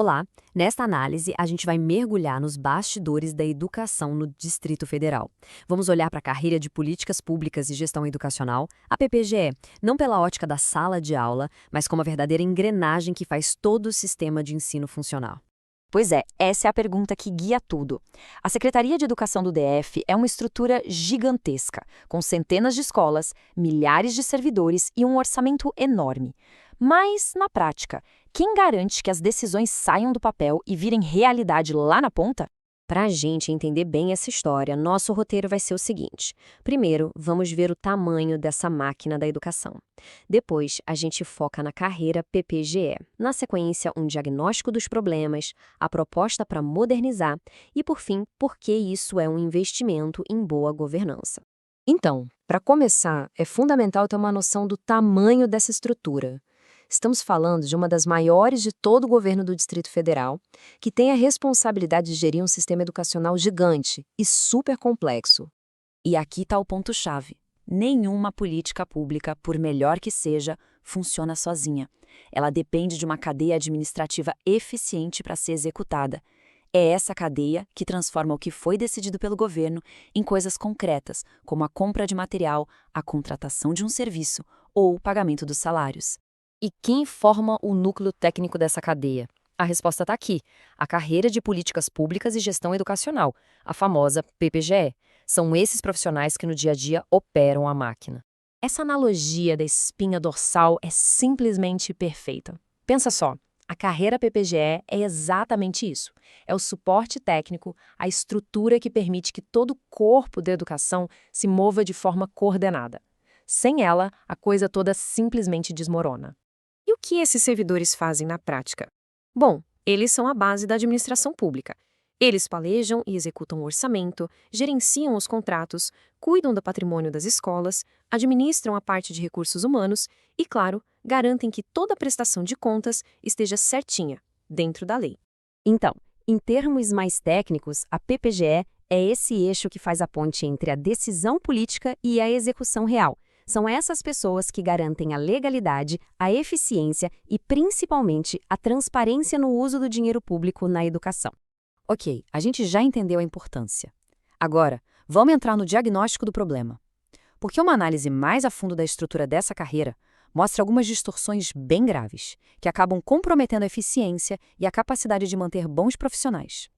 Olá, nesta análise a gente vai mergulhar nos bastidores da educação no Distrito Federal. Vamos olhar para a carreira de políticas públicas e gestão educacional, a PPGE, não pela ótica da sala de aula, mas como a verdadeira engrenagem que faz todo o sistema de ensino funcionar. Pois é, essa é a pergunta que guia tudo. A Secretaria de Educação do DF é uma estrutura gigantesca, com centenas de escolas, milhares de servidores e um orçamento enorme. Mas, na prática, quem garante que as decisões saiam do papel e virem realidade lá na ponta? Para a gente entender bem essa história, nosso roteiro vai ser o seguinte. Primeiro, vamos ver o tamanho dessa máquina da educação. Depois, a gente foca na carreira PPGE. Na sequência, um diagnóstico dos problemas, a proposta para modernizar e, por fim, por que isso é um investimento em boa governança. Então, para começar, é fundamental ter uma noção do tamanho dessa estrutura. Estamos falando de uma das maiores de todo o governo do Distrito Federal, que tem a responsabilidade de gerir um sistema educacional gigante e super complexo. E aqui está o ponto-chave. Nenhuma política pública, por melhor que seja, funciona sozinha. Ela depende de uma cadeia administrativa eficiente para ser executada. É essa cadeia que transforma o que foi decidido pelo governo em coisas concretas, como a compra de material, a contratação de um serviço ou o pagamento dos salários. E quem forma o núcleo técnico dessa cadeia? A resposta está aqui: a carreira de políticas públicas e gestão educacional, a famosa PPGE. São esses profissionais que no dia a dia operam a máquina. Essa analogia da espinha dorsal é simplesmente perfeita. Pensa só, a carreira PPGE é exatamente isso. É o suporte técnico, a estrutura que permite que todo o corpo da educação se mova de forma coordenada. Sem ela, a coisa toda simplesmente desmorona. E o que esses servidores fazem na prática? Bom, eles são a base da administração pública. Eles planejam e executam o orçamento, gerenciam os contratos, cuidam do patrimônio das escolas, administram a parte de recursos humanos e, claro, garantem que toda a prestação de contas esteja certinha, dentro da lei. Então, em termos mais técnicos, a PPGE é esse eixo que faz a ponte entre a decisão política e a execução real. São essas pessoas que garantem a legalidade, a eficiência e, principalmente, a transparência no uso do dinheiro público na educação. Ok, a gente já entendeu a importância. Agora, vamos entrar no diagnóstico do problema. Porque uma análise mais a fundo da estrutura dessa carreira mostra algumas distorções bem graves, que acabam comprometendo a eficiência e a capacidade de manter bons profissionais.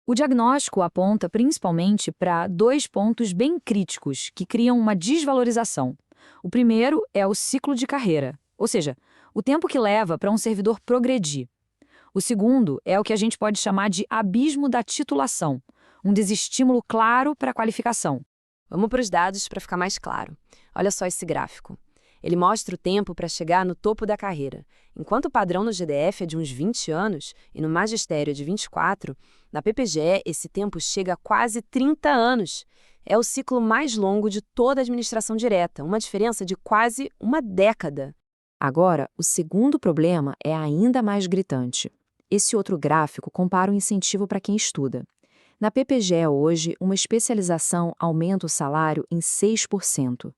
O diagnóstico aponta principalmente para dois pontos bem críticos que criam uma desvalorização. O primeiro é o ciclo de carreira, ou seja, o tempo que leva para um servidor progredir. O segundo é o que a gente pode chamar de abismo da titulação, um desestímulo claro para a qualificação. Vamos para os dados para ficar mais claro. Olha só esse gráfico. Ele mostra o tempo para chegar no topo da carreira. Enquanto o padrão no GDF é de uns 20 anos e no magistério é de 24, na PPGE esse tempo chega a quase 30 anos. É o ciclo mais longo de toda a administração direta, uma diferença de quase uma década. Agora, o segundo problema é ainda mais gritante. Esse outro gráfico compara o incentivo para quem estuda. Na PPGE hoje, uma especialização aumenta o salário em 6%.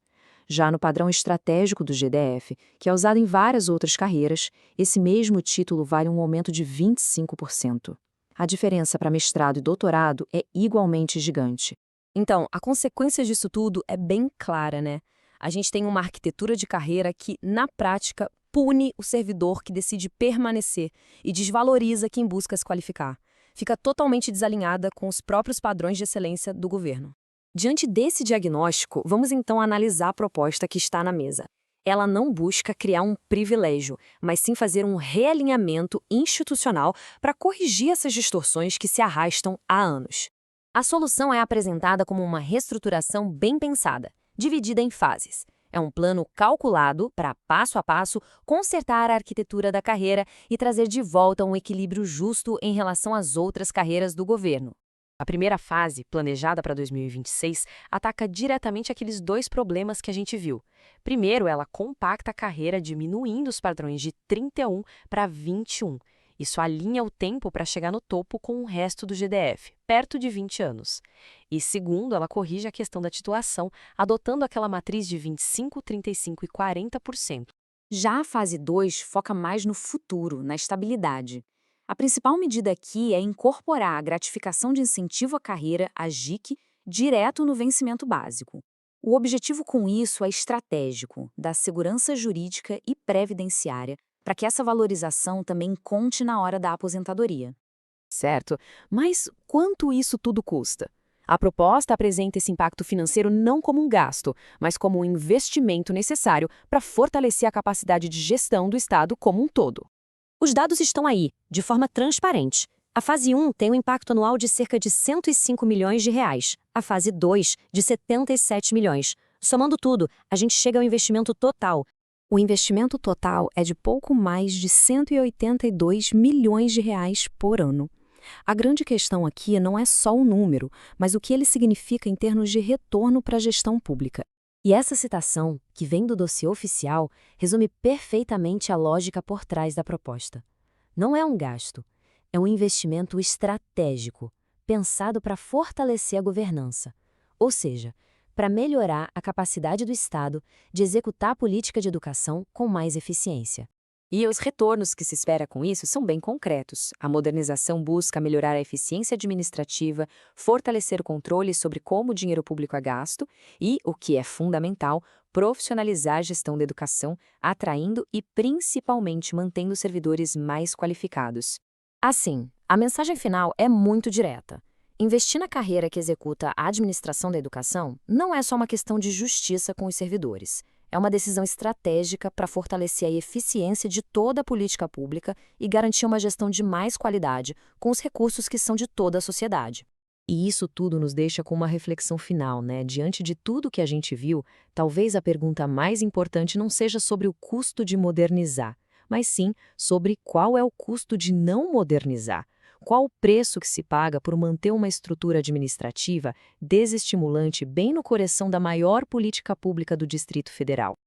Já no padrão estratégico do GDF, que é usado em várias outras carreiras, esse mesmo título vale um aumento de 25%. A diferença para mestrado e doutorado é igualmente gigante. Então, a consequência disso tudo é bem clara, né? A gente tem uma arquitetura de carreira que, na prática, pune o servidor que decide permanecer e desvaloriza quem busca se qualificar. Fica totalmente desalinhada com os próprios padrões de excelência do governo. Diante desse diagnóstico, vamos então analisar a proposta que está na mesa. Ela não busca criar um privilégio, mas sim fazer um realinhamento institucional para corrigir essas distorções que se arrastam há anos. A solução é apresentada como uma reestruturação bem pensada, dividida em fases. É um plano calculado para, passo a passo, consertar a arquitetura da carreira e trazer de volta um equilíbrio justo em relação às outras carreiras do governo. A primeira fase, planejada para 2026, ataca diretamente aqueles dois problemas que a gente viu. Primeiro, ela compacta a carreira diminuindo os padrões de 31 para 21. Isso alinha o tempo para chegar no topo com o resto do GDF, perto de 20 anos. E segundo, ela corrige a questão da titulação, adotando aquela matriz de 25, 35 e 40%. Já a fase 2 foca mais no futuro, na estabilidade. A principal medida aqui é incorporar a gratificação de incentivo à carreira, a GIC, direto no vencimento básico. O objetivo com isso é estratégico, da segurança jurídica e previdenciária, para que essa valorização também conte na hora da aposentadoria. Certo, mas quanto isso tudo custa? A proposta apresenta esse impacto financeiro não como um gasto, mas como um investimento necessário para fortalecer a capacidade de gestão do Estado como um todo. Os dados estão aí, de forma transparente. A fase 1 tem um impacto anual de cerca de 105 milhões de reais, a fase 2 de 77 milhões. Somando tudo, a gente chega ao investimento total. O investimento total é de pouco mais de 182 milhões de reais por ano. A grande questão aqui não é só o número, mas o que ele significa em termos de retorno para a gestão pública. E essa citação, que vem do dossiê oficial, resume perfeitamente a lógica por trás da proposta. Não é um gasto, é um investimento estratégico, pensado para fortalecer a governança, ou seja, para melhorar a capacidade do Estado de executar a política de educação com mais eficiência. E os retornos que se espera com isso são bem concretos. A modernização busca melhorar a eficiência administrativa, fortalecer o controle sobre como o dinheiro público é gasto e, o que é fundamental, profissionalizar a gestão da educação, atraindo e principalmente mantendo servidores mais qualificados. Assim, a mensagem final é muito direta. Investir na carreira que executa a administração da educação não é só uma questão de justiça com os servidores. É uma decisão estratégica para fortalecer a eficiência de toda a política pública e garantir uma gestão de mais qualidade com os recursos que são de toda a sociedade. E isso tudo nos deixa com uma reflexão final, né? Diante de tudo que a gente viu, talvez a pergunta mais importante não seja sobre o custo de modernizar, mas sim sobre qual é o custo de não modernizar. Qual o preço que se paga por manter uma estrutura administrativa desestimulante bem no coração da maior política pública do Distrito Federal?